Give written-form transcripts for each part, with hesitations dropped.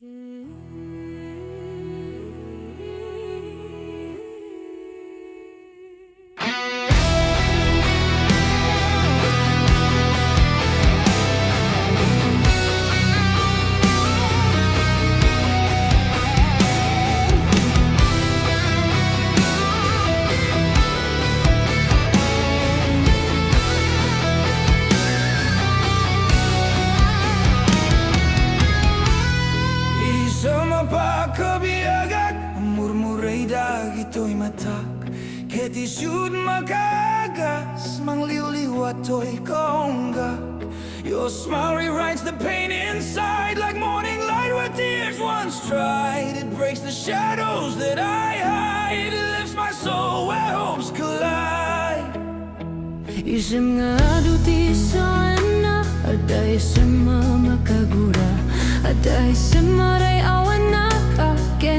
Isem pakabiagak, murmuray dagitoy matak, isu't makaagas, Mangliwliwa to'y kaunggak. Your smile rewrites the pain inside like morning light where tears once tried. It breaks the shadows that I hide. It lifts my soul where hopes collide. Isem nga aduti sana, Adda isem makagura, Adda isem awen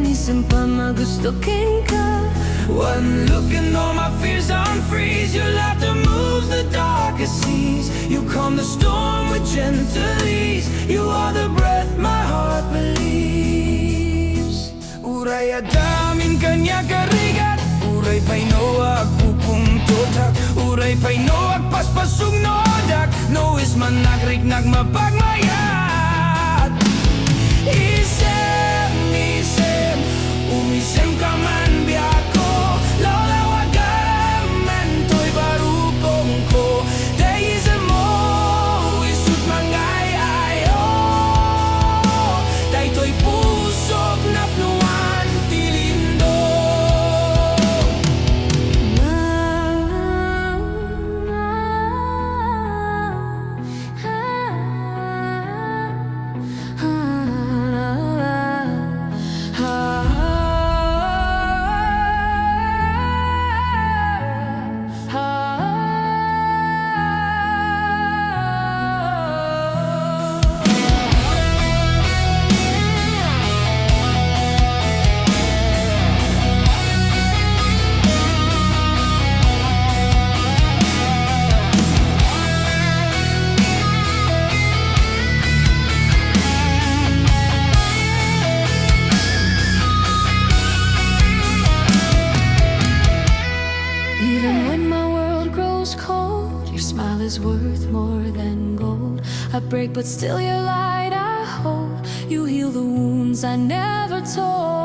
isem pammagusto kenka. One look and all my fears unfreeze. Your laughter moves the darkest seas. You calm the storm with gentle ease. You are the breath my heart believes. Uray adamin kanya karigat, uray painoag pupong totak, uray painoag paspasug nodak, no is man nagriknag mapagmayat. Isem, isem, umisem ka man biyako, lawlawagan man to'y barupong ko. Day isem mo, isu't mangayayo, day to'y pusok napnuan tilindo. Even when my world grows cold, your smile is worth more than gold. I break, but still your light I hold. You heal the wounds I never told.